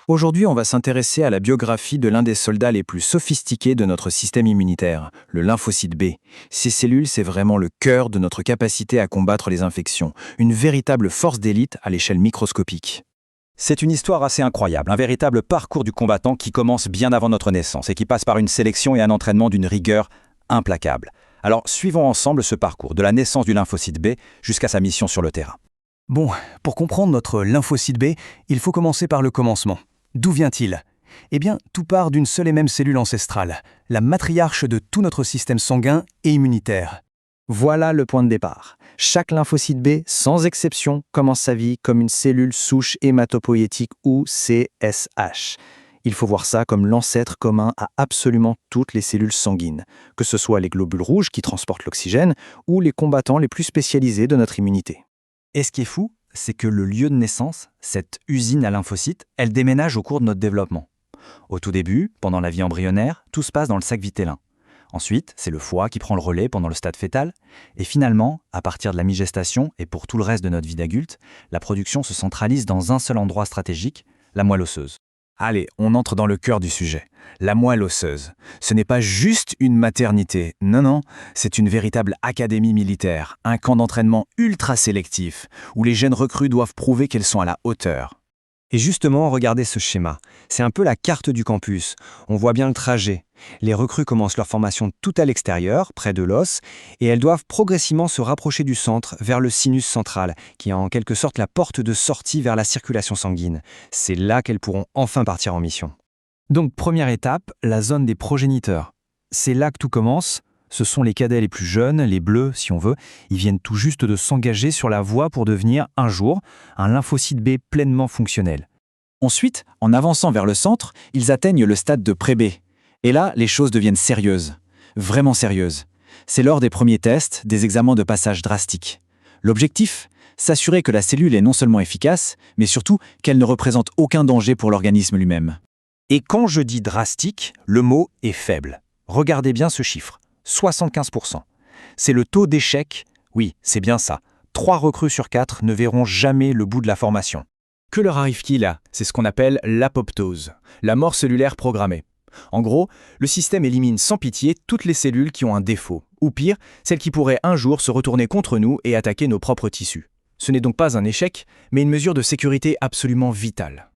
Aujourd'hui, on va s'intéresser à la biographie de l'un des soldats les plus sophistiqués de notre système immunitaire, le lymphocyte B. Ces cellules, c'est vraiment le cœur de notre capacité à combattre les infections, une véritable force d'élite à l'échelle microscopique. C'est une histoire assez incroyable, un véritable parcours du combattant qui commence bien avant notre naissance et qui passe par une sélection et un entraînement d'une rigueur implacable. Alors, suivons ensemble ce parcours, de la naissance du lymphocyte B jusqu'à sa mission sur le terrain. Bon, pour comprendre notre lymphocyte B, il faut commencer par le commencement. D'où vient-il ? Eh bien, tout part d'une seule et même cellule ancestrale, la matriarche de tout notre système sanguin et immunitaire. Voilà le point de départ. Chaque lymphocyte B, sans exception, commence sa vie comme une cellule souche hématopoïétique ou CSH. Il faut voir ça comme l'ancêtre commun à absolument toutes les cellules sanguines, que ce soit les globules rouges qui transportent l'oxygène ou les combattants les plus spécialisés de notre immunité. Et ce qui est fou, c'est que le lieu de naissance, cette usine à lymphocytes, elle déménage au cours de notre développement. Au tout début, pendant la vie embryonnaire, tout se passe dans le sac vitellin. Ensuite, c'est le foie qui prend le relais pendant le stade fœtal. Et finalement, à partir de la mi-gestation et pour tout le reste de notre vie d'adulte, la production se centralise dans un seul endroit stratégique, la moelle osseuse. Allez, on entre dans le cœur du sujet. La moelle osseuse. Ce n'est pas juste une maternité. Non, c'est une véritable académie militaire, un camp d'entraînement ultra sélectif, où les jeunes recrues doivent prouver qu'elles sont à la hauteur. Et justement, regardez ce schéma. C'est un peu la carte du campus. On voit bien le trajet. Les recrues commencent leur formation tout à l'extérieur, près de l'os, et elles doivent progressivement se rapprocher du centre, vers le sinus central, qui est en quelque sorte la porte de sortie vers la circulation sanguine. C'est là qu'elles pourront enfin partir en mission. Donc, première étape, la zone des progéniteurs. C'est là que tout commence. Ce sont les cadets les plus jeunes, les bleus si on veut. Ils viennent tout juste de s'engager sur la voie pour devenir, un jour, un lymphocyte B pleinement fonctionnel. Ensuite, en avançant vers le centre, ils atteignent le stade de pré-B. Et là, les choses deviennent sérieuses. Vraiment sérieuses. C'est lors des premiers tests, des examens de passage drastiques. L'objectif ? S'assurer que la cellule est non seulement efficace, mais surtout qu'elle ne représente aucun danger pour l'organisme lui-même. Et quand je dis drastique, le mot est faible. Regardez bien ce chiffre. 75%. C'est le taux d'échec, oui, c'est bien ça. 3 recrues sur 4 ne verront jamais le bout de la formation. Que leur arrive-t-il là ? C'est ce qu'on appelle l'apoptose, la mort cellulaire programmée. En gros, le système élimine sans pitié toutes les cellules qui ont un défaut, ou pire, celles qui pourraient un jour se retourner contre nous et attaquer nos propres tissus. Ce n'est donc pas un échec, mais une mesure de sécurité absolument vitale.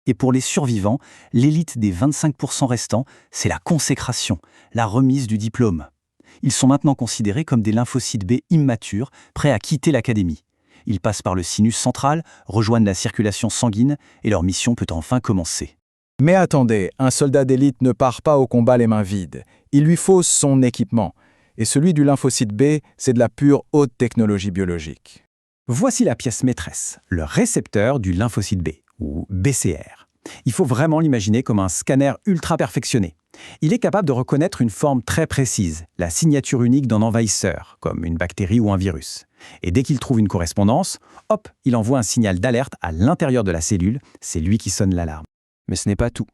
Et pour les survivants, l'élite des 25% restants, c'est la consécration, la remise du diplôme. Ils sont maintenant considérés comme des lymphocytes B immatures, prêts à quitter l'académie. Ils passent par le sinus central, rejoignent la circulation sanguine et leur mission peut enfin commencer. Mais attendez, un soldat d'élite ne part pas au combat les mains vides. Il lui faut son équipement. Et celui du lymphocyte B, c'est de la pure haute technologie biologique. Voici la pièce maîtresse, le récepteur du lymphocyte B, ou BCR. Il faut vraiment l'imaginer comme un scanner ultra perfectionné. Il est capable de reconnaître une forme très précise, la signature unique d'un envahisseur, comme une bactérie ou un virus. Et dès qu'il trouve une correspondance, hop, il envoie un signal d'alerte à l'intérieur de la cellule, c'est lui qui sonne l'alarme. Mais ce n'est pas tout.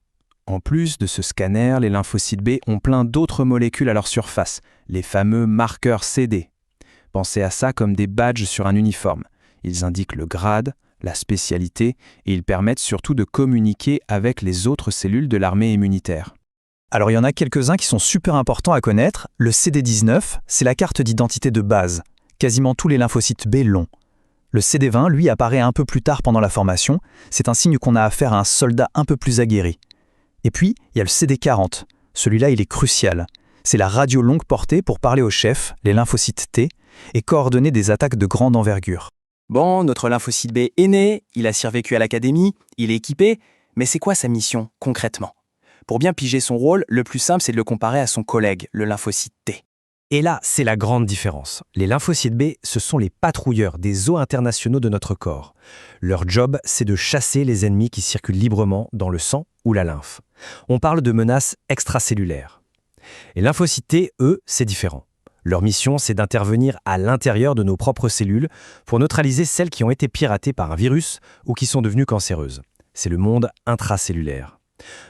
En plus de ce scanner, les lymphocytes B ont plein d'autres molécules à leur surface, les fameux marqueurs CD. Pensez à ça comme des badges sur un uniforme. Ils indiquent le grade, la spécialité, et ils permettent surtout de communiquer avec les autres cellules de l'armée immunitaire. Alors il y en a quelques-uns qui sont super importants à connaître. Le CD19, c'est la carte d'identité de base. Quasiment tous les lymphocytes B l'ont. Le CD20, lui, apparaît un peu plus tard pendant la formation. C'est un signe qu'on a affaire à un soldat un peu plus aguerri. Et puis, il y a le CD40. Celui-là, il est crucial. C'est la radio longue portée pour parler au chef, les lymphocytes T, et coordonner des attaques de grande envergure. Bon, notre lymphocyte B est né, il a survécu à l'académie, il est équipé, mais c'est quoi sa mission, concrètement ? Pour bien piger son rôle, le plus simple, c'est de le comparer à son collègue, le lymphocyte T. Et là, c'est la grande différence. Les lymphocytes B, ce sont les patrouilleurs des eaux internationaux de notre corps. Leur job, c'est de chasser les ennemis qui circulent librement dans le sang ou la lymphe. On parle de menaces extracellulaires. Les lymphocytes T, eux, c'est différent. Leur mission, c'est d'intervenir à l'intérieur de nos propres cellules pour neutraliser celles qui ont été piratées par un virus ou qui sont devenues cancéreuses. C'est le monde intracellulaire.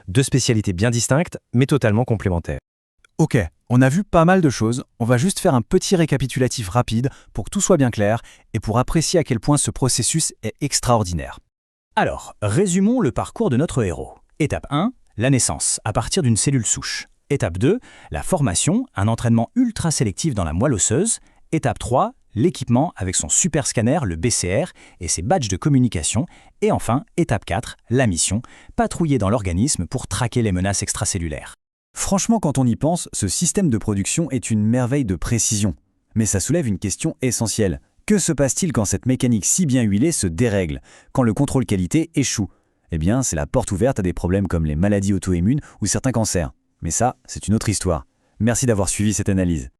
2 spécialités bien distinctes, mais totalement complémentaires. Ok, on a vu pas mal de choses, on va juste faire un petit récapitulatif rapide pour que tout soit bien clair et pour apprécier à quel point ce processus est extraordinaire. Alors, résumons le parcours de notre héros. Étape 1, la naissance, à partir d'une cellule souche. Étape 2, la formation, un entraînement ultra sélectif dans la moelle osseuse. Étape 3, l'équipement avec son super scanner, le BCR, et ses badges de communication. Et enfin, étape 4, la mission, patrouiller dans l'organisme pour traquer les menaces extracellulaires. Franchement, quand on y pense, ce système de production est une merveille de précision. Mais ça soulève une question essentielle. Que se passe-t-il quand cette mécanique si bien huilée se dérègle, quand le contrôle qualité échoue? Eh bien, c'est la porte ouverte à des problèmes comme les maladies auto-immunes ou certains cancers. Mais ça, c'est une autre histoire. Merci d'avoir suivi cette analyse.